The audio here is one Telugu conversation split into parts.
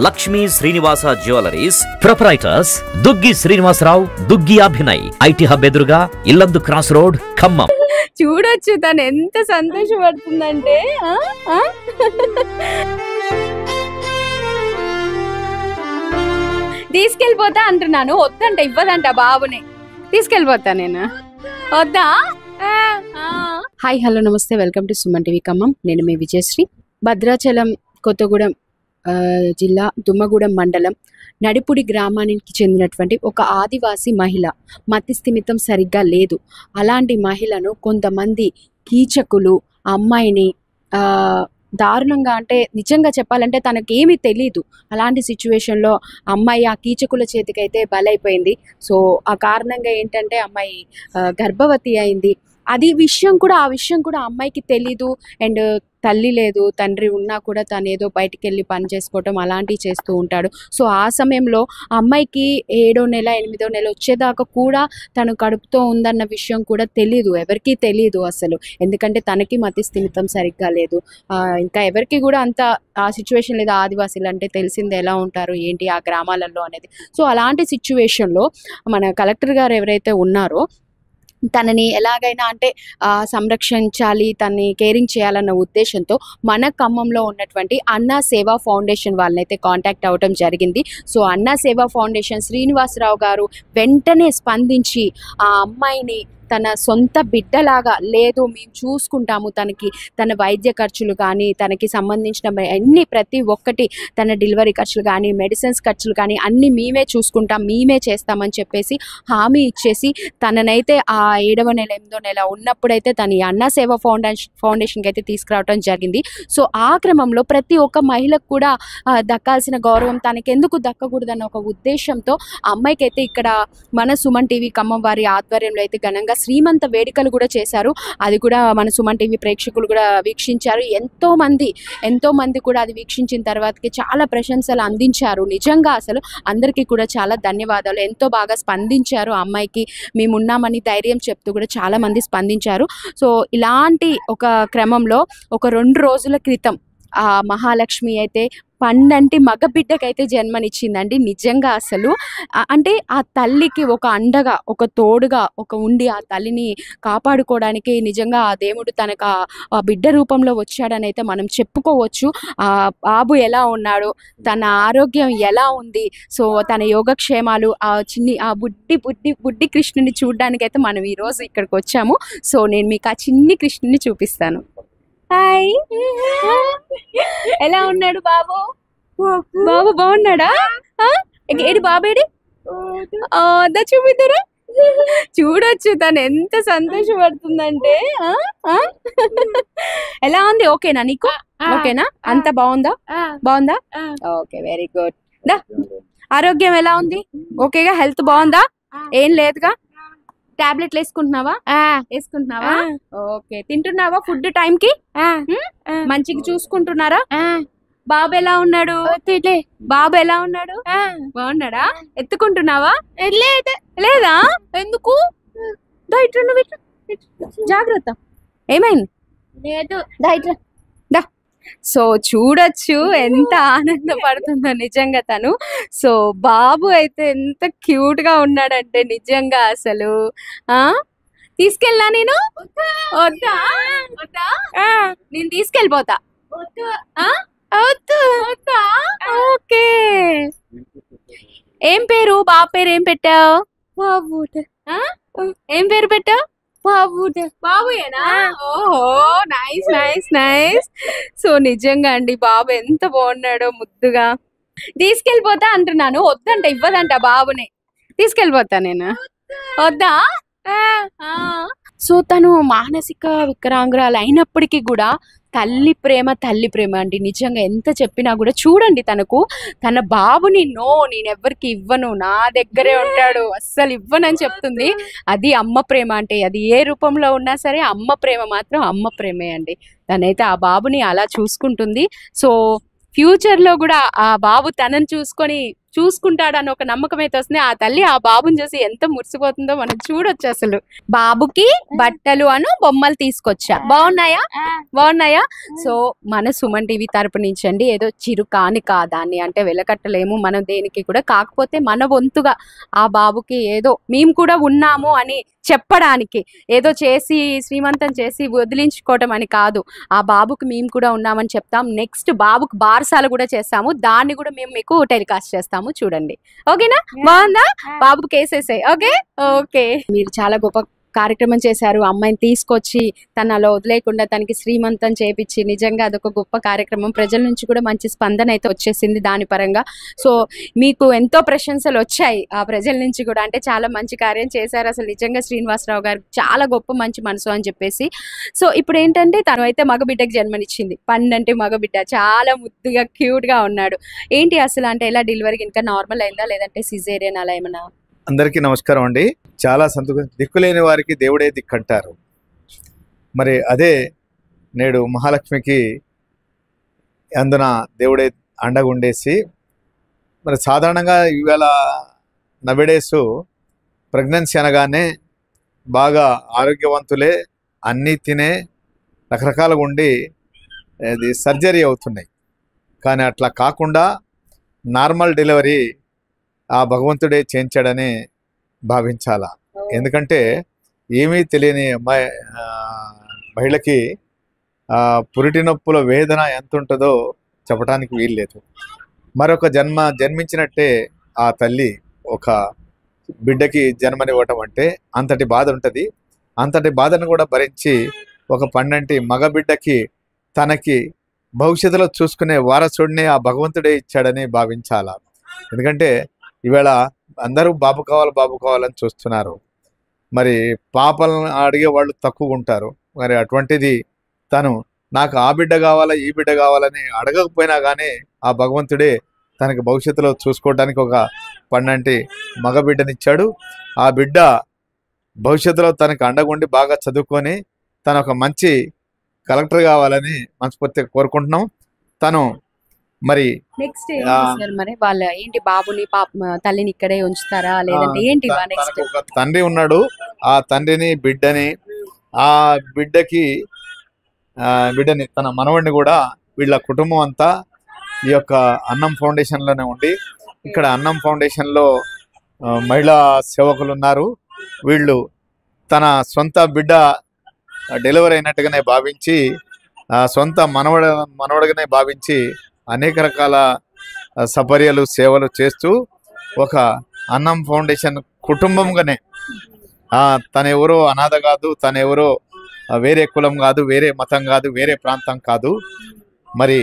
Lakshmi Srinivasa jewellers proprietors Duggi Srinivasarao, Duggi Abhinay, IT hub ఎదురుగా ఇల్లందు క్రాస్ రోడ్, ఖమ్మం. చూడొచ్చు తను ఎంత సంతోషపడుతుందంటే. తీసుకెళ్ళిపోతా అంటున్నాను, వద్దంట, ఇవ్వదంట బాబుని. తీసుకెళ్ళిపోతా నేను, వద్దా? హాయ్, హలో, నమస్తే, welcome to Suman TV Khammam. నేను మీ విజయశ్రీ. భద్రాచలం కొత్తగూడెం జిల్లా దుమ్మగూడెం మండలం నడిపుడి గ్రామానికి చెందినటువంటి ఒక ఆదివాసీ మహిళ మతిస్థిమితం సరిగ్గా లేదు. అలాంటి మహిళను కొంతమంది కీచకులు అమ్మాయిని దారుణంగా, అంటే నిజంగా చెప్పాలంటే తనకేమీ తెలీదు. అలాంటి సిచ్యువేషన్లో అమ్మాయి ఆ కీచకుల చేతికైతే బలైపోయింది. సో ఆ కారణంగా ఏంటంటే అమ్మాయి గర్భవతి అయింది. ఆ విషయం కూడా అమ్మాయికి తెలీదు. అండ్ తల్లి లేదు, తండ్రి ఉన్నా కూడా తను ఏదో బయటికి వెళ్ళి పని చేసుకోవటం అలాంటివి చేస్తూ ఉంటాడు. సో ఆ సమయంలో అమ్మాయికి 7వ నెల 8వ నెల వచ్చేదాకా కూడా తను కడుపుతో ఉందన్న విషయం కూడా తెలీదు, ఎవరికీ తెలీదు అసలు. ఎందుకంటే తనకి మతిస్థిమితం సరిగ్గా లేదు. ఇంకా ఎవరికి కూడా అంత ఆ సిచ్యువేషన్ లేదు. ఆదివాసీలు అంటే తెలిసింది ఎలా ఉంటారు ఏంటి ఆ గ్రామాలలో అనేది. సో అలాంటి సిచ్యువేషన్లో మన కలెక్టర్ గారు ఎవరైతే ఉన్నారో తనని ఎలాగైనా అంటే సంరక్షించాలి, తనని కేరింగ్ చేయాలన్న ఉద్దేశంతో మన ఖమ్మంలో ఉన్నటువంటి అన్నా సేవా ఫౌండేషన్ వాళ్ళనైతే కాంటాక్ట్ అవ్వడం జరిగింది. సో అన్నా సేవా ఫౌండేషన్ శ్రీనివాసరావు గారు వెంటనే స్పందించి ఆ అమ్మాయిని తన సొంత బిడ్డలాగా, లేదు మేము చూసుకుంటాము, తన వైద్య ఖర్చులు కానీ, తనకి సంబంధించిన అన్ని ప్రతి ఒక్కటి, తన డెలివరీ ఖర్చులు కానీ, మెడిసిన్స్ ఖర్చులు కానీ అన్నీ మేమే చూసుకుంటాం, మేమే చేస్తామని చెప్పేసి హామీ ఇచ్చేసి తననైతే ఆ 7వ నెల 8వ నెల ఉన్నప్పుడైతే తన అన్నా సేవా ఫౌండేషన్కి అయితే తీసుకురావడం జరిగింది. సో ఆ క్రమంలో ప్రతి ఒక్క మహిళకు కూడా దక్కాల్సిన గౌరవం తనకెందుకు దక్కకూడదన్న ఒక ఉద్దేశంతో అమ్మాయికి అయితే ఇక్కడ మన సుమన్ టీవీ ఖమ్మం వారి ఆధ్వర్యంలో అయితే ఘనంగా శ్రీమంత వేడుకలు కూడా చేశారు. అది కూడా మన సుమన్ టీవీ ప్రేక్షకులు కూడా వీక్షించారు. ఎంతో మంది కూడా అది వీక్షించిన తర్వాతకి చాలా ప్రశంసలు అందించారు. నిజంగా అసలు అందరికీ కూడా చాలా ధన్యవాదాలు. ఎంతో బాగా స్పందించారు. అమ్మాయికి మేమున్నామని ధైర్యం చెప్తూ కూడా చాలా మంది స్పందించారు. సో ఇలాంటి ఒక క్రమంలో ఒక 2 రోజుల క్రితం ఆ మహాలక్ష్మి అయితే పండంటి మగబిడ్డకైతే జన్మనిచ్చిందండి. నిజంగా అసలు అంటే ఆ తల్లికి ఒక అండగా, ఒక తోడుగా ఉండి ఆ తల్లిని కాపాడుకోవడానికి నిజంగా ఆ దేవుడు తనకు ఆ బిడ్డ రూపంలో వచ్చాడని అయితే మనం చెప్పుకోవచ్చు. ఆ బాబు ఎలా ఉన్నాడు, తన ఆరోగ్యం ఎలా ఉంది, సో తన యోగక్షేమాలు, ఆ బుడ్డి కృష్ణుని చూడడానికైతే మనం ఈరోజు ఇక్కడికి వచ్చాము. సో నేను మీకు ఆ చిన్ని కృష్ణుని చూపిస్తాను. హాయ్, ఎలా ఉన్నాడు బాబు? బాబు బాగున్నాడా? ఏడి బాబేడి? చూపిద్దరా? చూడొచ్చు తను ఎంత సంతోషపడుతుందంటే. ఎలా ఉంది? ఓకేనా నీకు? ఓకేనా? అంత బాగుందా? Okay, very good. ఆరోగ్యం ఎలా ఉంది? ఓకేగా? హెల్త్ బాగుందా? ఏం లేదుగా? టాబ్లెట్లు వేసుకుంటున్నావా? ఓకే. తింటున్నావా ఫుడ్ టైంకి? మంచిగా చూసుకుంటున్నారా? బాబు ఎలా ఉన్నాడు? బాగున్నాడా? ఎత్తుకుంటున్నావా? లేదా? ఎందుకు? జాగ్రత్త. ఏమైంది? సో చూడొచ్చు ఎంత ఆనందపడుతుందో నిజంగా తను. సో బాబు అయితే ఎంత క్యూట్ గా ఉన్నాడంటే నిజంగా అసలు. తీసుకెళ్ళా నేను? వద్దా? నేను తీసుకెళ్ళిపోతా. ఓకే. ఏం పేరు? బాబు పేరు ఏం పెట్టావు? ఏం పేరు పెట్టావు? బాబుయేనా? ఓహో, నైస్. సో నిజంగా అండి బాబు ఎంత బాగున్నాడో ముద్దుగా. తీసుకెళ్ళిపోతా అంటున్నాను, వద్దంట, ఇవ్వదంట బాబుని. తీసుకెళ్ళిపోతా నేను, వద్దా? సో తను మానసిక వికలాంగురాలు అయినప్పటికీ కూడా తల్లి ప్రేమ అండి. నిజంగా ఎంత చెప్పినా కూడా చూడండి, తన బాబుని నేను ఎవరికి ఇవ్వను, నా దగ్గరే ఉంటాడు, అస్సలు ఇవ్వనని చెప్తుంది. అది అమ్మ ప్రేమ అంటే. అది ఏ రూపంలో ఉన్నా సరే అమ్మ ప్రేమ మాత్రం అమ్మ ప్రేమే అండి. తనైతే ఆ బాబుని అలా చూసుకుంటుంది. సో ఫ్యూచర్లో కూడా ఆ బాబు తనని చూసుకుంటాడని ఒక నమ్మకం అయితే వస్తుంది. ఆ తల్లి ఆ బాబుని చూసి ఎంత మురిసిపోతుందో మనం చూడొచ్చు. అసలు బాబుకి బట్టలు అను బొమ్మలు తీసుకొచ్చా, బాగున్నాయా? బాగున్నాయా? సో మన సుమన్ టీవీ తరపు నుంచి అండి ఏదో చిరు కానిక దాన్ని అంటే వెలకట్టలేము మనం దేనికి కూడా, కాకపోతే మన వంతుగా ఆ బాబుకి ఏదో మేము కూడా ఉన్నాము అని చెప్పడానికి, ఏదో చేసి శ్రీమంతం చేసి వదిలించుకోవటం అని కాదు, ఆ బాబుకి మేము కూడా ఉన్నామని చెప్తాం. నెక్స్ట్ బాబుకి బారసాల కూడా చేస్తాము, దాన్ని కూడా మేము మీకు టెలికాస్ట్ చేస్తాము, చూడండి. ఓకేనా? బాగుందా? బాబుకి కేసేసాయి. Okay okay. మీరు చాలా గొప్ప కార్యక్రమం చేశారు. అమ్మాయిని తీసుకొచ్చి తను అలా వదిలేకుండా తనకి శ్రీమంతం చేపించి, నిజంగా అదొక గొప్ప కార్యక్రమం. ప్రజల నుంచి కూడా మంచి స్పందన అయితే వచ్చేసింది దాని పరంగా. సో మీకు ఎంతో ప్రశంసలు వచ్చాయి ఆ ప్రజల నుంచి కూడా, అంటే చాలా మంచి కార్యం చేశారు అసలు నిజంగా శ్రీనివాసరావు గారు, చాలా గొప్ప మంచి మనసు అని చెప్పేసి. సో ఇప్పుడు ఏంటంటే తను అయితే మగబిడ్డకి జన్మనిచ్చింది. పండంటే మగబిడ్డ, చాలా ముద్దుగా క్యూట్ గా ఉన్నాడు. ఏంటి అసలు అంటే ఎలా డెలివరీ ఇంకా నార్మల్ అయిందా లేదంటే సిజేరియన్ అలా ఏమన్నా? అందరికీ నమస్కారం అండి. చాలా సంతోషం. దిక్కులేని వారికి దేవుడే దిక్కంటారు. మరి అదే నేడు మహాలక్ష్మికి అందున దేవుడే అండగుండేసి, మరి సాధారణంగా ఈవేళ నవడేస్ ప్రెగ్నెన్సీ అనగానే బాగా ఆరోగ్యవంతులే, అన్నీ తినే రకరకాలుగా ఉండి అది సర్జరీ అవుతున్నాయి. కానీ అట్లా కాకుండా నార్మల్ డెలివరీ ఆ భగవంతుడే చేయించాడని భావించాలా. ఎందుకంటే ఏమీ తెలియని మహిళకి పురిటి నొప్పుల వేదన ఎంత ఉంటుందో చెప్పడానికి వీల్లేదు. మరొక జన్మించినట్టే ఆ తల్లి ఒక బిడ్డకి జన్మనివ్వటం అంటే అంతటి బాధ ఉంటుంది. అంతటి బాధను కూడా భరించి ఒక పండంటి మగబిడ్డకి తనకి భవిష్యత్తులో చూసుకునే వారసుడిని ఆ భగవంతుడే ఇచ్చాడని భావించాలా. ఎందుకంటే ఈవేళ అందరూ బాబు కావాలని చూస్తున్నారు. మరి పాపలను అడిగే వాళ్ళు తక్కువ ఉంటారు. మరి అటువంటిది తను నాకు ఆ బిడ్డ కావాలా ఈ బిడ్డ కావాలని అడగకపోయినా కానీ ఆ భగవంతుడే తనకి భవిష్యత్తులో చూసుకోవడానికి ఒక పండంటి మగబిడ్డనిచ్చాడు. ఆ బిడ్డ భవిష్యత్తులో తనకు అండగుండి బాగా చదువుకొని తను ఒక మంచి కలెక్టర్ కావాలని మనస్ఫూర్తిగా కోరుకుంటున్నాం. తను మరి నెక్స్ట్ మరి వాళ్ళ ఏంటి బాబుని తల్లిని ఇక్కడే ఉంచుతారా లేదంటే ఏంటి? నెక్స్ట్ ఒక తండ్రి ఉన్నాడు. ఆ తండ్రిని బిడ్డని ఆ బిడ్డని తన మనవడిని కూడా వీళ్ళ కుటుంబం అంతా ఈ యొక్క అన్నం ఫౌండేషన్లోనే ఉండి, ఇక్కడ అన్నం ఫౌండేషన్లో మహిళా సేవకులు ఉన్నారు. వీళ్ళు తన సొంత బిడ్డ డెలివరీ అయినట్టుగానే భావించి, సొంత మనవడిగానే భావించి అనేక రకాల సపర్యలు సేవలు చేస్తూ ఒక అన్నం ఫౌండేషన్ కుటుంబంగానే, తనెవరో అనాథ కాదు, తనెవరో వేరే కులం కాదు, వేరే మతం కాదు, వేరే ప్రాంతం కాదు, మరి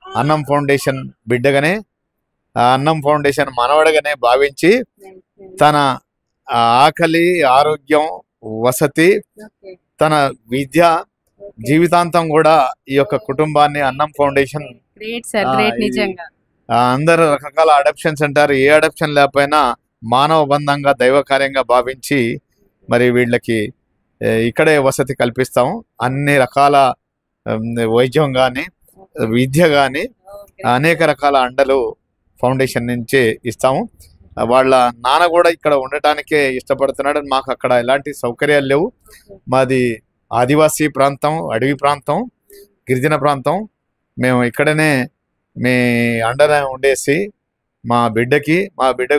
అన్నం ఫౌండేషన్ బిడ్డగానే, అన్నం ఫౌండేషన్ మనవడగానే భావించి తన ఆకలి, ఆరోగ్యం, వసతి, తన విద్య జీవితాంతం కూడా ఈ యొక్క కుటుంబాన్ని అన్నం ఫౌండేషన్ అందరు రకరకాల అడాప్షన్స్ అంటారు. ఏ అడాప్షన్ లేకపోయినా మానవ బంధంగా దైవ కార్యంగా భావించి మరి వీళ్ళకి ఇక్కడే వసతి కల్పిస్తాము. అన్ని రకాల వైద్యం కానీ విద్య కానీ అనేక రకాల అండలు ఫౌండేషన్ నుంచే ఇస్తాము. వాళ్ళ నాన్న కూడా ఇక్కడ ఉండటానికే ఇష్టపడుతున్నాడు. మాకు అక్కడ ఎలాంటి సౌకర్యాలు లేవు. మాది ఆదివాసీ ప్రాంతం, అడవి ప్రాంతం, గిరిజన ప్రాంతం. మేము ఇక్కడనే మీ అండనే ఉండేసి మా బిడ్డకు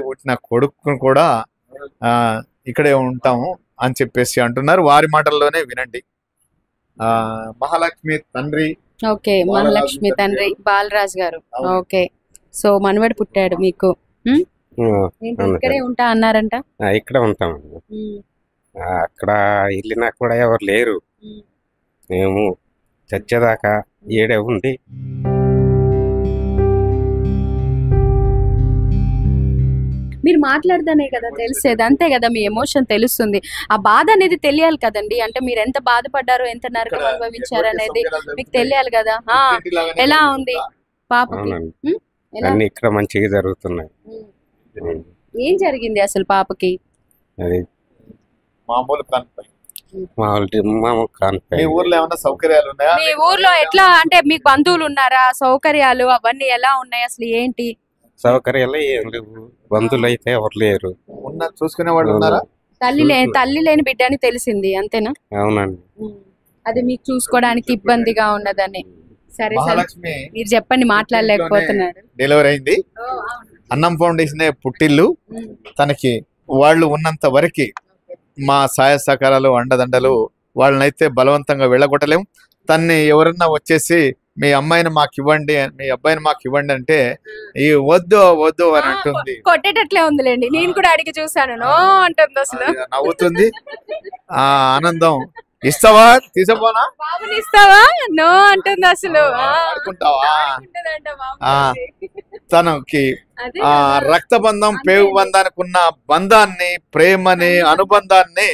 పుట్టిన కొడుకును కూడా ఇక్కడే ఉంటాము అని చెప్పేసి అంటున్నారు. వారి మాటల్లోనే వినండి. మహాలక్ష్మి తండ్రి, ఓకే, మహాలక్ష్మి తండ్రి బాలరాజ్ గారు. ఓకే, సో మనవడు పుట్టాడు మీకు, ఇక్కడే ఉంటా అన్నారంట? ఇక్కడ ఉంటాం. అక్కడ వెళ్ళినా కూడా ఎవరు లేరు. మేము చచ్చేదాకా ఏడే ఉండి మీరు మాట్లాడదానే కదా తెలిసేది, అంతే కదా, మీ ఎమోషన్ తెలుస్తుంది. ఆ బాధ అనేది తెలియాలి కదండి. అంటే మీరు ఎంత బాధపడ్డారో, ఎంత నరకం అనుభవించారు అనేది మీకు తెలియాలి కదా. ఎలా ఉంది పాపకి? అన్ని ఇక్కడ మంచిగా జరుగుతున్నాయి. ఏం జరిగింది అసలు పాపకి? అది మామూలు కాన్పై. మీ ఊర్లో ఏమైనా సౌకర్యాలు ఉన్నాయా? మీ ఊర్లో ఎట్లా అంటే మీకు బంధువులు ఉన్నారా? సౌకర్యాలు అవన్నీ ఎలా ఉన్నాయి అసలు? ఏంటి సౌకర్యాలు ఏం లేవు, బంధువులు అయితే ఎవరు లేరు. చూసుకునే వాళ్ళు ఉన్నారా? తల్లి లేని బిడ్డ అని తెలిసింది అంతేనా? అవునండి. అది మీకు చూసుకోవడానికి ఇబ్బందిగా ఉన్నదని. సరే సార్, మహాలక్ష్మి మీరు చెప్పండి, మాట్లాడలేకపోతున్నారు. డెలివరీ అయింది. అన్నం ఫౌండేషన్ పుట్టిల్లు. తనకి వాళ్ళు ఉన్నంత వరకు మా సహాయ సహకారాలు అండదండలు వాళ్ళనైతే బలవంతంగా వెళ్ళగొట్టలేము. తన్ని ఎవరన్నా వచ్చేసి మీ అమ్మాయిని మాకు ఇవ్వండి, మీ అబ్బాయిని మాకు ఇవ్వండి అంటే ఈ వద్దు వద్దు అని అంటుంది. కొట్టేటట్లే ఉందిలేండి, నేను కూడా అడిగి చూసాను. నో అంటుంది, అసలు నవ్వుతుంది. ఆ ఆనందం. ఇస్తావా? తీసుకోనా? బాబుని ఇస్తావా? నో అంటుంది అసలు. ఆడుకుంటావా? తనకి ఆ రక్తబంధం పేగు బంధానికి ఉన్న బంధాన్ని, ప్రేమని, అనుబంధాన్ని,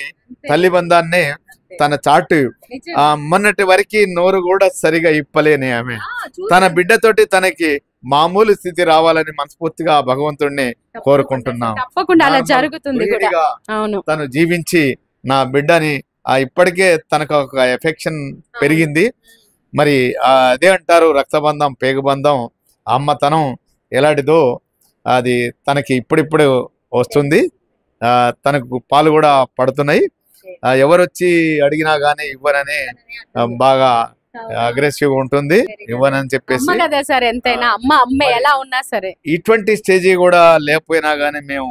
తల్లి బంధాన్ని తన చాటు మొన్నటి వరకు నోరు కూడా సరిగా ఇప్పలేని ఆమె తన బిడ్డతోటి తనకి మామూలు స్థితి రావాలని మనస్ఫూర్తిగా భగవంతుడిని కోరుకుంటున్నాం. తప్పకుండా అలా జరుగుతుంది. తను జీవించి నా బిడ్డని ఇప్పటికే తనకు ఒక ఎఫెక్షన్ పెరిగింది. మరి అదే అంటారు, రక్తబంధం పేగుబంధం అమ్మతనం ఎలాంటిదో అది తనకి ఇప్పుడిప్పుడు వస్తుంది. తనకు పాలు కూడా పడుతున్నాయి. ఎవరు వచ్చి అడిగినా గానీ ఇవ్వనని బాగా అగ్రెసివ్ ఉంటుంది. ఇవ్వనని చెప్పేసి ఎలా ఉన్నా సరే ఇటువంటి స్టేజీ కూడా లేకపోయినా గానీ మేము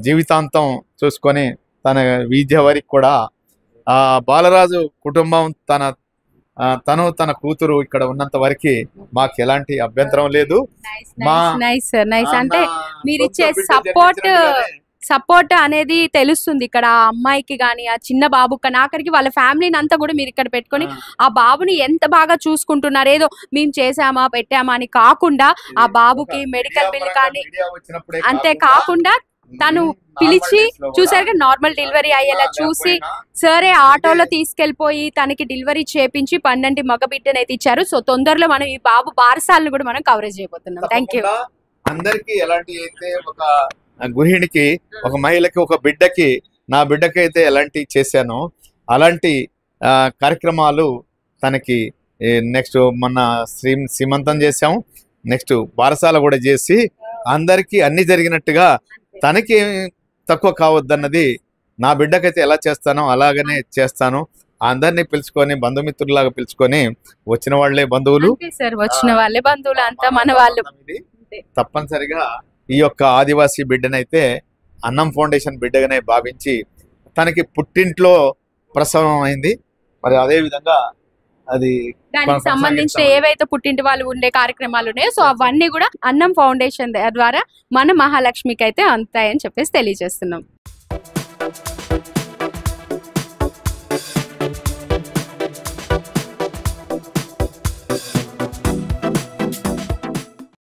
జీవితాంతం చూసుకొని తన విద్య వరకు కూడా ఆ బాలరాజు కుటుంబం తను తన కూతురు ఇక్కడ ఉన్నంత వరకు మాకు ఎలాంటి అభ్యంతరం లేదు. అంటే మీరు ఇచ్చే సపోర్ట్ అనేది తెలుస్తుంది ఇక్కడ ఆ అమ్మాయికి గానీ, ఆ చిన్న బాబు ఆఖరికి వాళ్ళ ఫ్యామిలీని అంతా కూడా మీరు ఇక్కడ పెట్టుకొని ఆ బాబుని ఎంత బాగా చూసుకుంటున్నారు. ఏదో మేము చేసామా పెట్టామా అని కాకుండా ఆ బాబుకి మెడికల్ బిల్ కానీ, అంతే కాకుండా తను పిలిచి చూసారుగా నార్మల్ డెలివరీ అయ్యేలా చూసి సరే ఆటోలో తీసుకెళ్లిపోయి తనకి డెలివరీ చేపించి 12 మగబిడ్డను అయితే ఇచ్చారు. సో తొందరలో మనం ఈ బాబు బారసాలను కూడా మనం కవరేజ్ చేయబోతున్నాం. Thank you. అందరికి ఎలాంటి అయితే ఒక గృహిణికి, ఒక మహిళకి, ఒక బిడ్డకి, నా బిడ్డకి అయితే ఎలాంటి చేశానో అలాంటి కార్యక్రమాలు తనకి నెక్స్ట్ మొన్న శ్రీమంతం చేసాము. నెక్స్ట్ బారసాల కూడా చేసి అందరికీ అన్ని జరిగినట్టుగా తనకి తక్కువ కావద్దన్నది నా బిడ్డకైతే ఎలా చేస్తానో అలాగనే చేస్తాను. అందరినీ పిలుచుకొని బంధుమిత్రులాగా పిలుచుకొని వచ్చిన వాళ్ళే బంధువులు, వచ్చిన వాళ్ళే బంధువులు అంతా మన వాళ్ళు. తప్పనిసరిగా ఈ యొక్క ఆదివాసీ బిడ్డనైతే అన్నం ఫౌండేషన్ బిడ్డగానే భావించి తనకి పుట్టింట్లో ప్రసవం అయింది. మరి అదే విధంగా అది దానికి సంబంధించిన ఏవైతే పుట్టింటి వాళ్ళు ఉండే కార్యక్రమాలు ఉన్నాయో సో అవన్నీ కూడా అన్నం ఫౌండేషన్ ద్వారా మన మహాలక్ష్మికి అయితే అంతాయని చెప్పేసి తెలియజేస్తున్నాం.